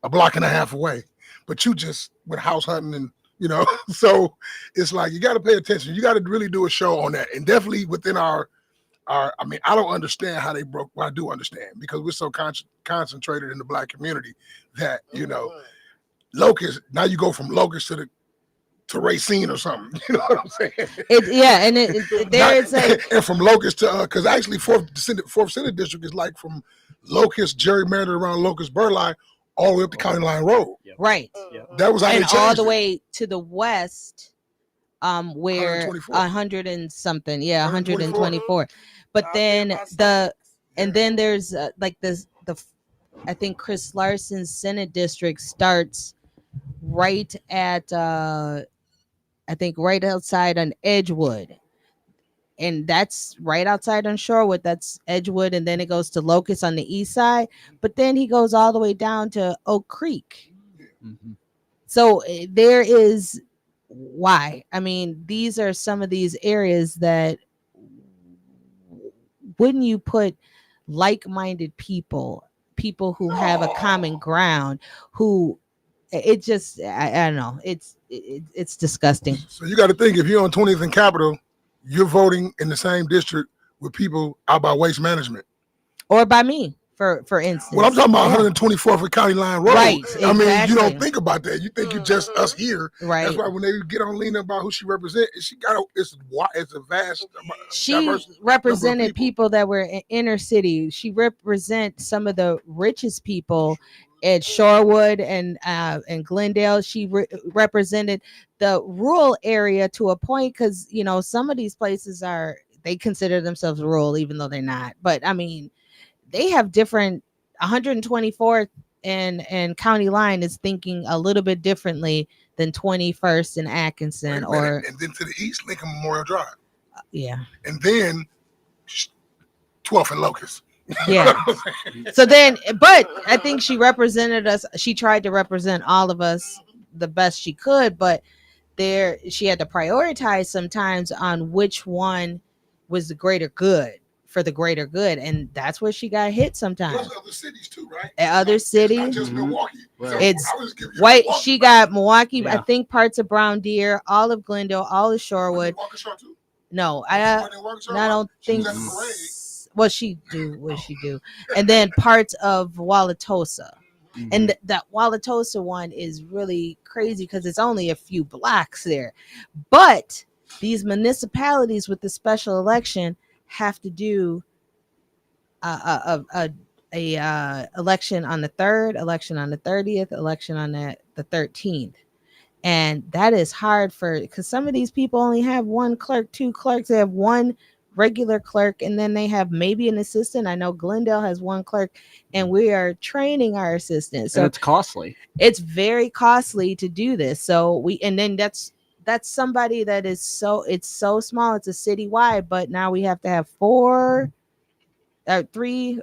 a block and a half away, but you just went house hunting and, so it's like, you got to pay attention. You got to really do a show on that. And definitely within I don't understand how they broke. Well, I do understand, because we're so concentrated in the black community that, Locust, now you go from Locust to Racine or something. You know what I'm saying? And from Locust to, because actually fourth Senate District is like from Locust, gerrymandered around Locust, Burleigh, all the way up to County Line Road. Right. That was how they and changed all the it. way to the west where 124. 100 and something, yeah, 124. 124. But then and then there's like this I think Chris Larson's Senate district starts right at I think right outside on Edgewood. And that's right outside on Shorewood. That's Edgewood, and then it goes to Locust on the east side. But then he goes all the way down to Oak Creek. Mm-hmm. So there is why. I mean, these are some of these areas that wouldn't you put like-minded people who have a common ground, who it just I don't know, it's disgusting. So you got to think, if you're on 20th and Capitol, you're voting in the same district with people out by Waste Management. Or by me, for instance. Well, I'm talking about Yeah. 124th and County Line Road. Right, I mean, you exactly. don't think about that. You think you're just us here. Right. That's why when they get on Lena about who she represents, it's a vast. She diverse represented people that were in inner city. She represents some of the richest people at Shorewood and Glendale. She represented the rural area to a point, because you know some of these places they consider themselves rural even though they're not. But I mean, they have different 124th and County Line is thinking a little bit differently than 21st and Atkinson, or and then to the east, Lincoln Memorial Drive. Yeah. And then 12th and Locust. Yeah. So then, but I think she represented us. She tried to represent all of us the best she could, but she had to prioritize sometimes on which one was the greater good, for the greater good, and that's where she got hit sometimes. There's other cities too, right? Other cities, not just Milwaukee. So it's I was giving you white. Milwaukee, She got Milwaukee. Yeah. I think parts of Brown Deer, all of Glendale, all of Shorewood. No, I don't think. What she do, and then parts of Wauwatosa. Mm-hmm. And that Wauwatosa one is really crazy because it's only a few blocks there, but these municipalities with the special election have to do a election on the 3rd, election on the 30th, election on the 13th. And that is hard because some of these people only have one clerk, two clerks. They have one regular clerk, and then they have maybe an assistant. I know Glendale has one clerk, and we are training our assistants. So and it's costly. It's very costly to do this. So and then that's somebody that is it's so small. It's a citywide, but now we have to have three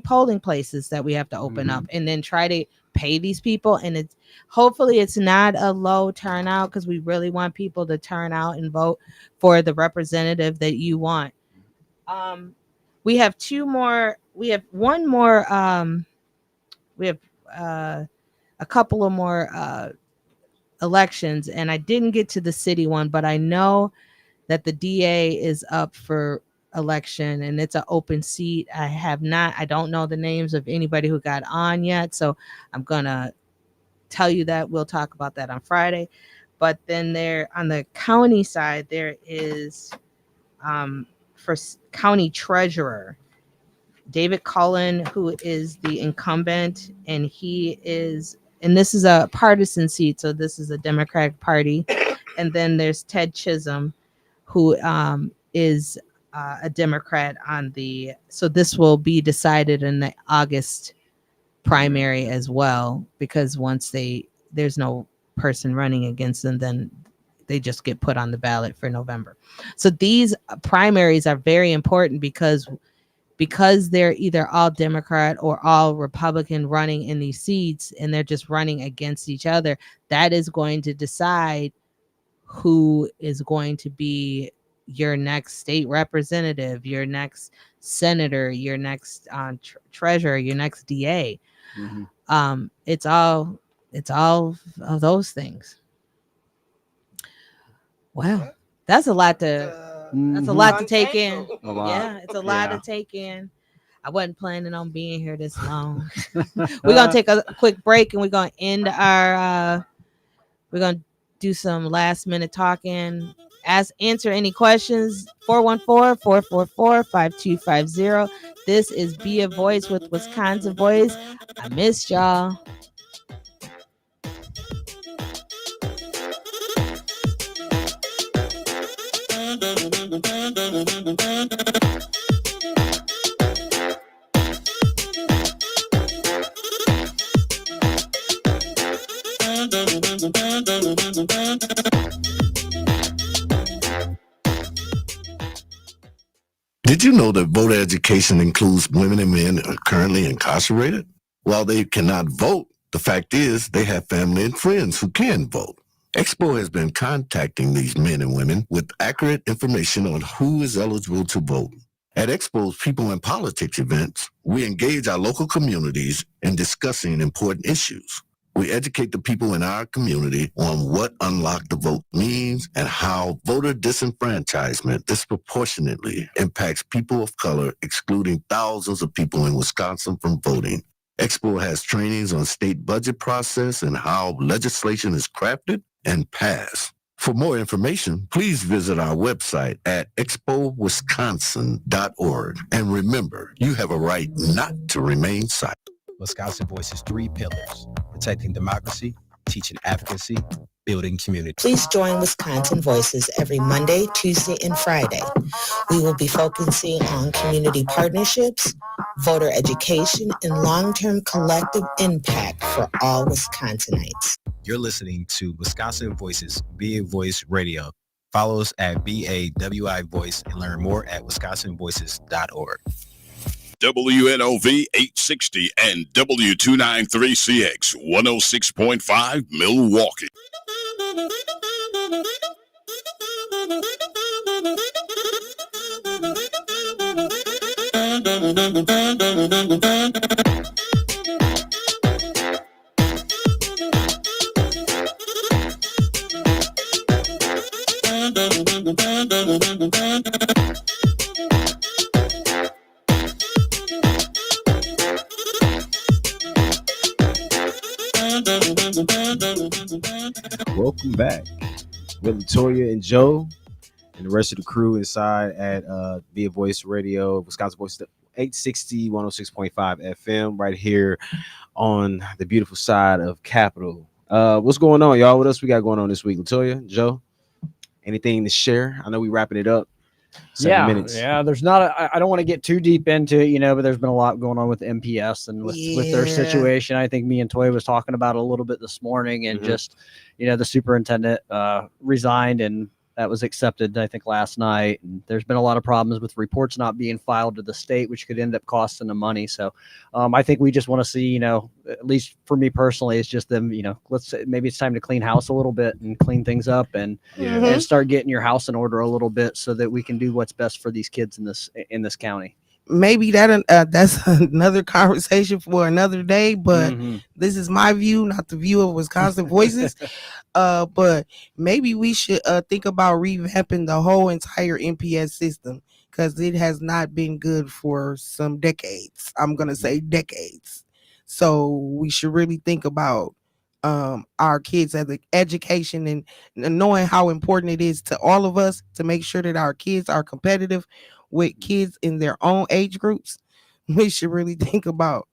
polling places that we have to open up, and then try to pay these people. And hopefully it's not a low turnout, because we really want people to turn out and vote for the representative that you want. We have one more we have a couple of more elections, and I didn't get to the city one, but I know that the DA is up for election, and it's an open seat. I don't know the names of anybody who got on yet, so I'm gonna tell you that. We'll talk about that on Friday. But then there on the county side, there is for county treasurer David Cullen, who is the incumbent, and this is a partisan seat, so this is a Democratic Party. And then there's Ted Chisholm, who is a Democrat so this will be decided in the August primary as well, because once there's no person running against them, then they just get put on the ballot for November. So these primaries are very important because they're either all Democrat or all Republican running in these seats, and they're just running against each other. That is going to decide who is going to be your next state representative, your next senator, your next treasurer, your next DA. Mm-hmm. It's all of those things. Wow, that's a lot to take in. Yeah, it's a lot to take in. I wasn't planning on being here this long. We're gonna take a quick break, and we're gonna end we're gonna do some last minute talking. Answer any questions. 414-444-5250. This is Be a Voice with Wisconsin Voice. I missed y'all. Did you know that voter education includes women and men who are currently incarcerated? While they cannot vote, the fact is they have family and friends who can vote. Expo has been contacting these men and women with accurate information on who is eligible to vote. At Expo's People in Politics events, we engage our local communities in discussing important issues. We educate the people in our community on what unlock the vote means and how voter disenfranchisement disproportionately impacts people of color, excluding thousands of people in Wisconsin from voting. Expo has trainings on state budget process and how legislation is crafted and passed. For more information, please visit our website at expowisconsin.org. And remember, you have a right not to remain silent. Wisconsin Voice's 3 pillars: protecting democracy, teaching advocacy, building community. Please join Wisconsin Voices every Monday, Tuesday, and Friday. We will be focusing on community partnerships, voter education, and long-term collective impact for all Wisconsinites. You're listening to Wisconsin Voices Be a Voice Radio. Follow us at BAWI Voice and learn more at wisconsinvoices.org. WNOV 860 and W293CX 106.5 Milwaukee. Welcome back with Latoya and Joe and the rest of the crew inside at Be a Voice Radio, Wisconsin Voice 860, 106.5 FM right here on the beautiful side of Capitol. What's going on, y'all? What else we got going on this week? Latoya, Joe, anything to share? I know we wrapping it up. 7 minutes. Yeah. There's not. I don't want to get too deep into it, but there's been a lot going on with MPS and with their situation. I think me and Toy was talking about it a little bit this morning, and just, the superintendent resigned, and that was accepted, I think, last night. And there's been a lot of problems with reports not being filed to the state, which could end up costing them money. So I think we just want to see, at least for me personally, it's just them, let's say maybe it's time to clean house a little bit and clean things up and start getting your house in order a little bit so that we can do what's best for these kids in this county. Maybe that's another conversation for another day, but this is my view, not the view of Wisconsin Voices. But maybe we should think about revamping the whole entire MPS system, because it has not been good for some decades. I'm gonna say decades. So we should really think about our kids as an education and knowing how important it is to all of us to make sure that our kids are competitive with kids in their own age groups. We should really think about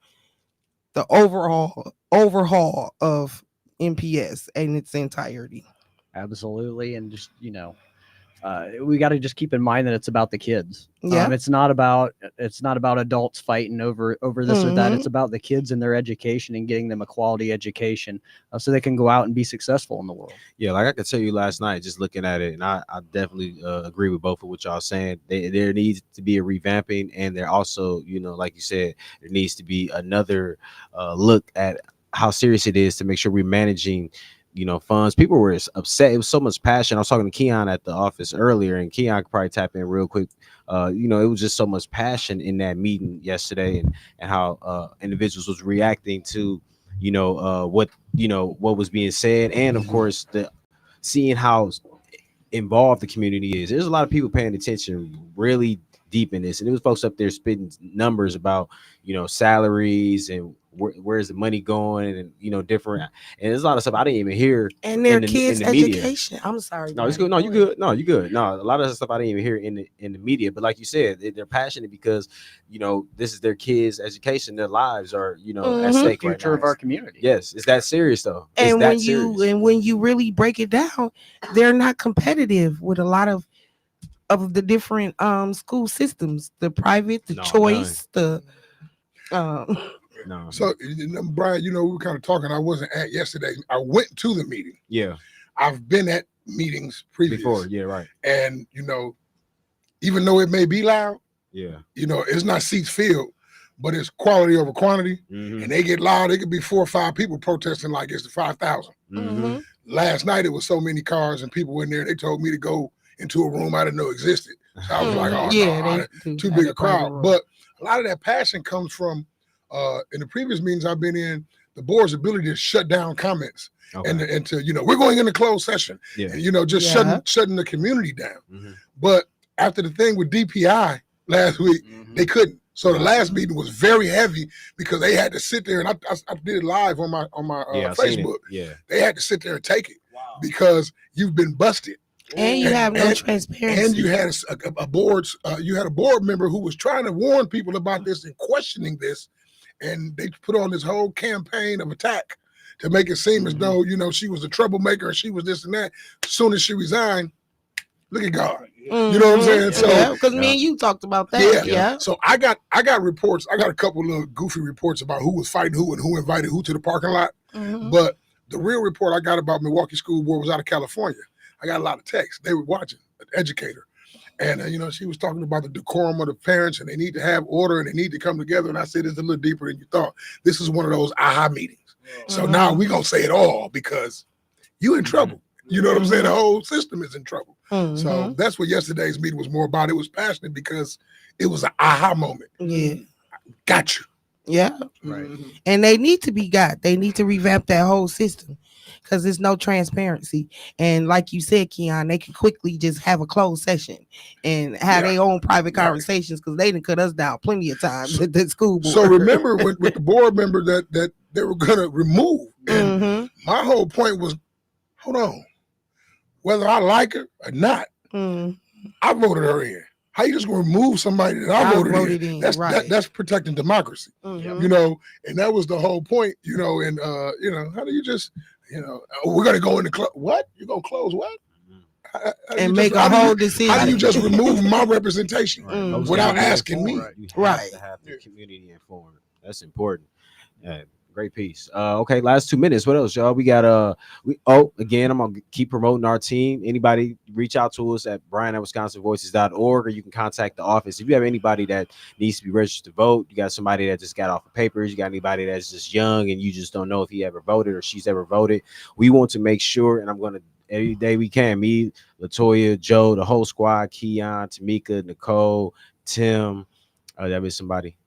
the overhaul of MPS in its entirety. Absolutely. And just, we got to just keep in mind that it's about the kids. Yeah. It's not about adults fighting over this or that. It's about the kids and their education and getting them a quality education so they can go out and be successful in the world. Yeah, like I could tell you last night, just looking at it, and I definitely agree with both of what y'all saying. There needs to be a revamping, and there also, like you said, there needs to be another look at how serious it is to make sure we're managing funds. People were upset. It was so much passion. I was talking to Keon at the office earlier, and Keon could probably tap in real quick. It was just so much passion in that meeting yesterday, and how individuals was reacting to, what was being said, and of course seeing how involved the community is. There's a lot of people paying attention really deep in this, and it was folks up there spitting numbers about salaries and where's the money going, and different, and there's a lot of stuff I didn't even hear. And their kids' education. Media. I'm sorry. No, it's good. No, you good. No, you good. No, a lot of stuff I didn't even hear in the media. But like you said, they're passionate because this is their kids' education. Their lives are at stake. Future of our community. Yes, it's that serious though. And when you really break it down, they're not competitive with a lot of of the different school systems, the private, the No, choice, the No. So, Brian, we were kind of talking. I wasn't at yesterday. I went to the meeting. Yeah. I've been at meetings previous. Before, yeah, right. And, even though it may be loud, Yeah. it's not seats filled, but it's quality over quantity. Mhm. And they get loud. It could be 4 or 5 people protesting like it's the 5,000. Mhm. Last night, it was so many cars and people in there. They told me to go into a room I didn't know existed. So I was like, oh, Yeah, no, they too have big a a private crowd. room. But a lot of that passion comes from, in the previous meetings I've been in, the board's ability to shut down comments. Okay. And to, we're going into closed session. Yeah. And, just Yeah. shutting the community down. Mhm. But after the thing with DPI last week, they couldn't. So the last meeting was very heavy because they had to sit there, and I did it live on my Yeah, I seen it. Facebook. Yeah. They had to sit there and take it because you've been busted. And you have no transparency. And you had a board member who was trying to warn people about this and questioning this, and they put on this whole campaign of attack to make it seem as though she was a troublemaker and she was this and that. As soon as she resigned, look at God. You know what I'm saying? So yeah, because me and you talked about that. Yeah. So I got reports. I got a couple of little goofy reports about who was fighting who and who invited who to the parking lot. Mhm. But the real report I got about Milwaukee School Board was out of California. I got a lot of texts. They were watching, an educator. And, she was talking about the decorum of the parents and they need to have order and they need to come together. And I said, it's a little deeper than you thought. This is one of those aha meetings. So now we're going to say it all because you in trouble. You know what I'm saying? The whole system is in trouble. So that's what yesterday's meeting was more about. It was passionate because it was an aha moment. Yeah. Got you. Yeah. Right. And they need to be got. They need to revamp that whole system because there's no transparency. And like you said, Keon, they can quickly just have a closed session and have their own private conversations because they didn't cut us down plenty of times at the school board. So remember with the board member that they were going to remove. And my whole point was, hold on, whether I like her or not, I voted her in. How you just gonna remove somebody that I voted in? That's protecting democracy, and that was the whole point, and how do you just, we're gonna go in the club. What? You're gonna close what? And make a whole decision. How do you just remove my representation without asking me? You have to have the community informed. That's important. Great piece. Okay, last 2 minutes. What else, y'all? We got again, I'm gonna keep promoting our team. Anybody reach out to us at brian@wisconsinvoices.org, or you can contact the office. If you have anybody that needs to be registered to vote, you got somebody that just got off the papers, you got anybody that's just young and you just don't know if he ever voted or she's ever voted. We want to make sure, and I'm gonna every day we can, me, Latoya, Joe, the whole squad, Keon, Tamika, Nicole, Tim. That was somebody.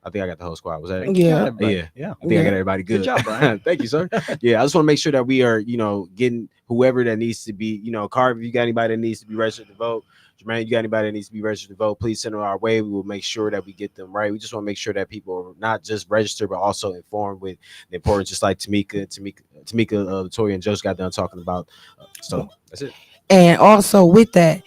I think I got the whole squad. Was that? Yeah. Yeah. I think I got everybody good. Good job, Brian. Thank you, sir. Yeah. I just want to make sure that we are, getting whoever that needs to be, Carver, if you got anybody that needs to be registered to vote, Jermaine, you got anybody that needs to be registered to vote, please send them our way. We will make sure that we get them right. We just want to make sure that people are not just registered, but also informed with the importance, just like Tamika, Latoya, and Joe's got done talking about. So that's it. And also with that,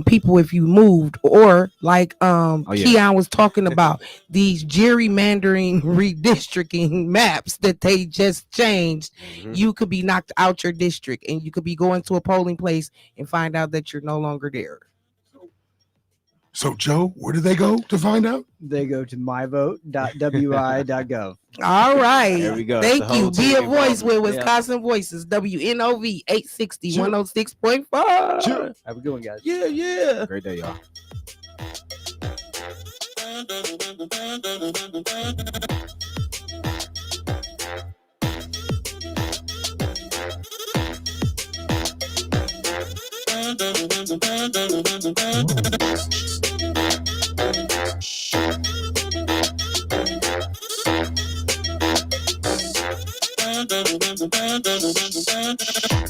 people, if you moved, or like Keon was talking about, these gerrymandering redistricting maps that they just changed, you could be knocked out your district and you could be going to a polling place and find out that you're no longer there. So Joe, where do they go to find out? They go to myvote.wi.gov. All right. There we go. Thank you. Be a team voice with involved. Wisconsin Voices, WNOV 860 106.5. Sure. Have a good one, guys. Yeah. Great day, y'all. Thank you.